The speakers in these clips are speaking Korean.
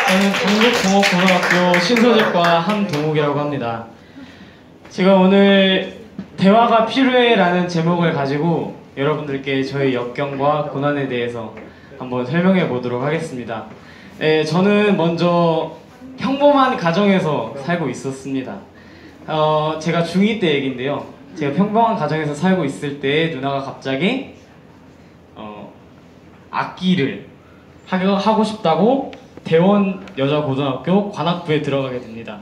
저는 강북공업고등학교 신소재과 한동욱이라고 합니다. 제가 오늘 대화가 필요해라는 제목을 가지고 여러분들께 저의 역경과 고난에 대해서 한번 설명해 보도록 하겠습니다. 네, 저는 먼저 평범한 가정에서 살고 있었습니다. 제가 중2 때 얘기인데요. 제가 평범한 가정에서 살고 있을 때 누나가 갑자기 악기를 하고 싶다고 대원 여자고등학교 관악부에 들어가게 됩니다.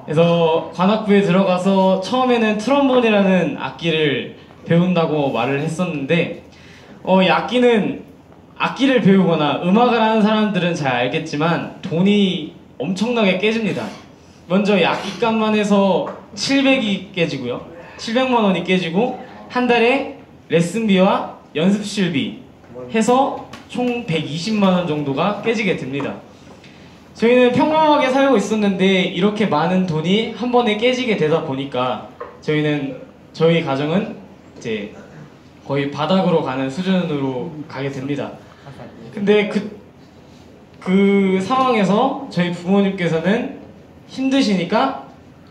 그래서 관악부에 들어가서 처음에는 트럼본이라는 악기를 배운다고 말을 했었는데 이 악기를 배우거나 음악을 하는 사람들은 잘 알겠지만 돈이 엄청나게 깨집니다. 먼저 악기값만 해서 700이 깨지고요. 700만 원이 깨지고 한 달에 레슨비와 연습실비 해서 총 120만 원 정도가 깨지게 됩니다. 저희는 평범하게 살고 있었는데 이렇게 많은 돈이 한 번에 깨지게 되다 보니까 저희 가정은 이제 거의 바닥으로 가는 수준으로 가게 됩니다. 근데 그 상황에서 저희 부모님께서는 힘드시니까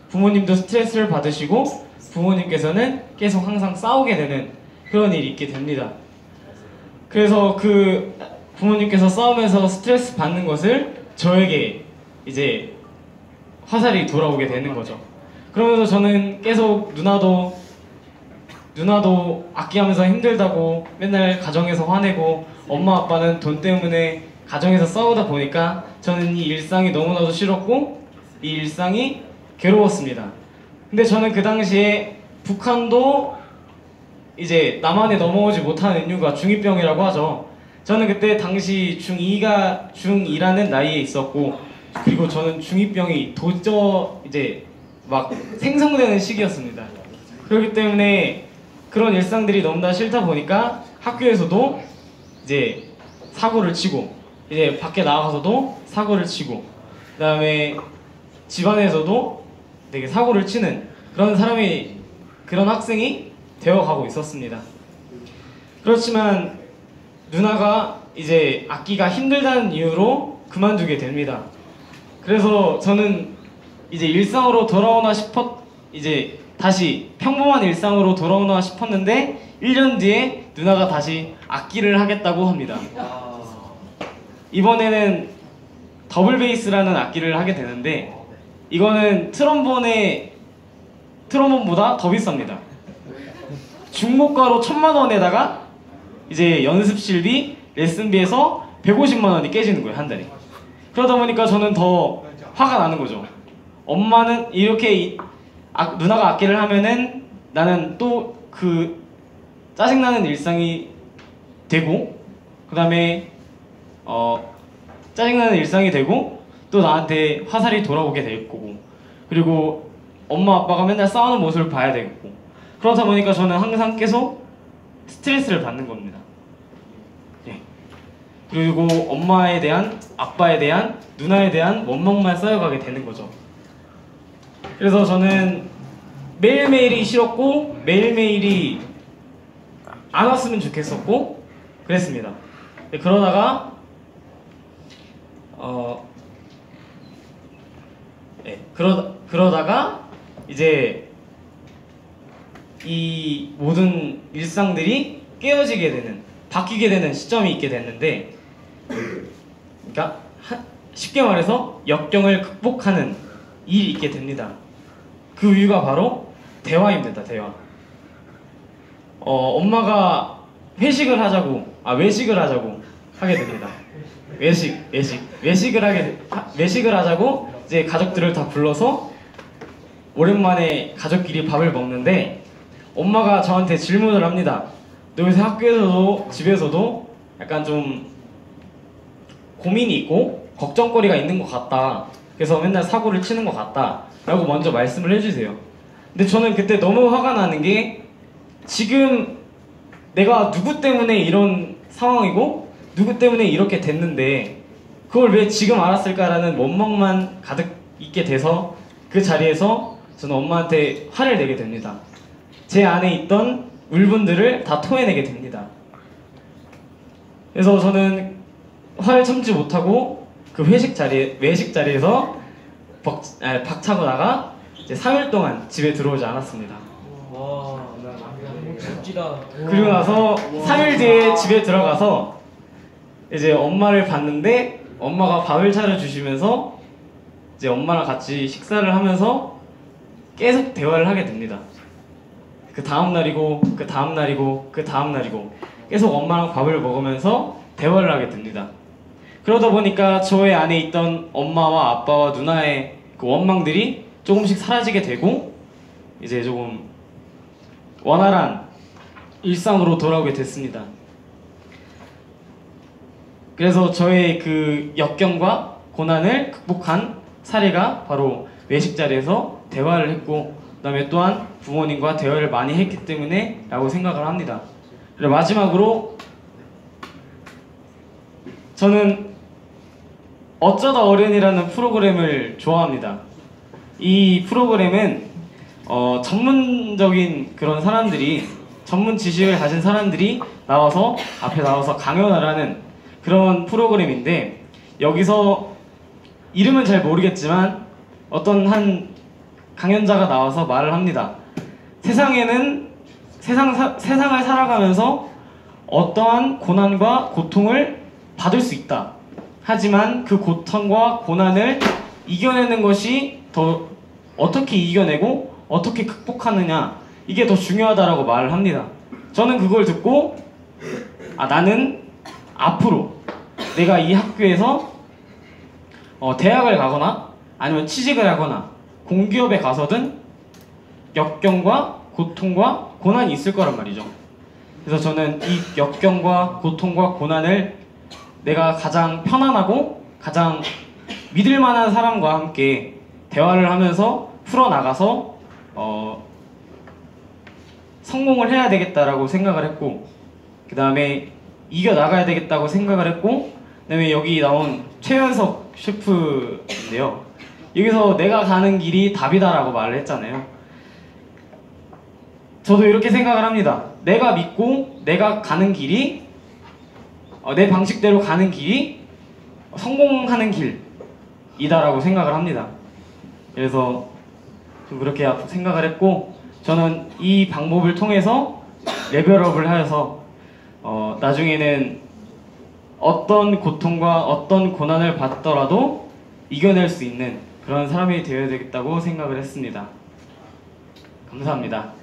부모님도 스트레스를 받으시고 부모님께서는 계속 항상 싸우게 되는 그런 일이 있게 됩니다. 그래서 그 부모님께서 싸우면서 스트레스 받는 것을 저에게 이제 화살이 돌아오게 되는 거죠. 그러면서 저는 계속 누나도 악기하면서 힘들다고 맨날 가정에서 화내고 엄마 아빠는 돈 때문에 가정에서 싸우다 보니까 저는 이 일상이 너무나도 싫었고 이 일상이 괴로웠습니다. 근데 저는 그 당시에 북한도 이제 남한에 넘어오지 못하는 이유가 중2병이라고 하죠. 저는 그때 당시 중2라는 나이에 있었고 그리고 저는 중2병이 이제 막 생성되는 시기였습니다. 그렇기 때문에 그런 일상들이 너무나 싫다 보니까 학교에서도 이제 사고를 치고 이제 밖에 나가서도 사고를 치고 그 다음에 집안에서도 되게 사고를 치는 그런 학생이 되어가고 있었습니다. 그렇지만 누나가 이제 악기가 힘들다는 이유로 그만두게 됩니다. 그래서 저는 이제 일상으로 돌아오나 이제 다시 평범한 일상으로 돌아오나 싶었는데 1년 뒤에 누나가 다시 악기를 하겠다고 합니다. 이번에는 더블 베이스라는 악기를 하게 되는데 이거는 트럼본보다 더 비쌉니다. 중고가로 1000만 원에다가 이제 연습실비, 레슨비에서 150만 원이 깨지는 거예요, 한 달에. 그러다 보니까 저는 더 화가 나는 거죠. 엄마는 이렇게 누나가 악기를 하면은 나는 또 그 짜증나는 일상이 되고 그 다음에 짜증나는 일상이 되고 또 나한테 화살이 돌아오게 될 거고 그리고 엄마 아빠가 맨날 싸우는 모습을 봐야 되겠고 그러다 보니까 저는 항상 계속 스트레스를 받는 겁니다. 예. 그리고 엄마에 대한, 아빠에 대한, 누나에 대한 원망만 쌓여가게 되는 거죠. 그래서 저는 매일매일이 싫었고 매일매일이 안 왔으면 좋겠었고 그랬습니다. 그러다가 그러다가 이제 이 모든 일상들이 깨어지게 되는, 바뀌게 되는 시점이 있게 됐는데 그러니까 쉽게 말해서 역경을 극복하는 일이 있게 됩니다. 그 이유가 바로 대화입니다. 대화. 엄마가 외식을 하자고 하게 됩니다. 외식을 하자고 이제 가족들을 다 불러서 오랜만에 가족끼리 밥을 먹는데 엄마가 저한테 질문을 합니다. 너 요새 학교에서도 집에서도 약간 좀 고민이 있고 걱정거리가 있는 것 같다. 그래서 맨날 사고를 치는 것 같다 라고 먼저 말씀을 해주세요. 근데 저는 그때 너무 화가 나는 게 지금 내가 누구 때문에 이런 상황이고 누구 때문에 이렇게 됐는데 그걸 왜 지금 알았을까라는 원망만 가득 있게 돼서 그 자리에서 저는 엄마한테 화를 내게 됩니다. 제 안에 있던 울분들을 다 토해내게 됩니다. 그래서 저는 화를 참지 못하고 그 외식 자리에서 박차고 나가 이제 3일 동안 집에 들어오지 않았습니다. 와, 멋지다. 그리고 나서 3일 뒤에 집에 들어가서 이제 엄마를 봤는데 엄마가 밥을 차려주시면서 이제 엄마랑 같이 식사를 하면서 계속 대화를 하게 됩니다. 그 다음 날이고 그 다음 날이고 그 다음 날이고 계속 엄마랑 밥을 먹으면서 대화를 하게 됩니다. 그러다 보니까 저의 안에 있던 엄마와 아빠와 누나의 그 원망들이 조금씩 사라지게 되고 이제 조금 원활한 일상으로 돌아오게 됐습니다. 그래서 저의 그 역경과 고난을 극복한 사례가 바로 외식 자리에서 대화를 했고, 그 다음에 또한 부모님과 대화를 많이 했기 때문에 라고 생각을 합니다. 그리고 마지막으로 저는 어쩌다 어른이라는 프로그램을 좋아합니다. 이 프로그램은 전문적인 그런 사람들이, 전문 지식을 가진 사람들이 앞에 나와서 강연을 하는 그런 프로그램인데, 여기서 이름은 잘 모르겠지만 어떤 한 강연자가 나와서 말을 합니다. 세상을 살아가면서 어떠한 고난과 고통을 받을 수 있다. 하지만 그 고통과 고난을 이겨내는 것이 더 어떻게 이겨내고 어떻게 극복하느냐, 이게 더 중요하다라고 말을 합니다. 저는 그걸 듣고 나는 앞으로 내가 이 학교에서 대학을 가거나 아니면 취직을 하거나 공기업에 가서든 역경과 고통과 고난이 있을 거란 말이죠. 그래서 저는 이 역경과 고통과 고난을 내가 가장 편안하고 가장 믿을 만한 사람과 함께 대화를 하면서 풀어나가서 성공을 해야 되겠다라고 생각을 했고, 그 다음에 이겨나가야 되겠다고 생각을 했고, 그 다음에 여기 나온 최연석 셰프인데요, 여기서 내가 가는 길이 답이다라고 말을 했잖아요. 저도 이렇게 생각을 합니다. 내가 믿고 내가 가는 길이, 내 방식대로 가는 길이 성공하는 길이다라고 생각을 합니다. 그래서 좀 그렇게 생각을 했고, 저는 이 방법을 통해서 레벨업을 하여서 나중에는 어떤 고통과 어떤 고난을 받더라도 이겨낼 수 있는 그런 사람이 되어야 되겠다고 생각을 했습니다. 감사합니다.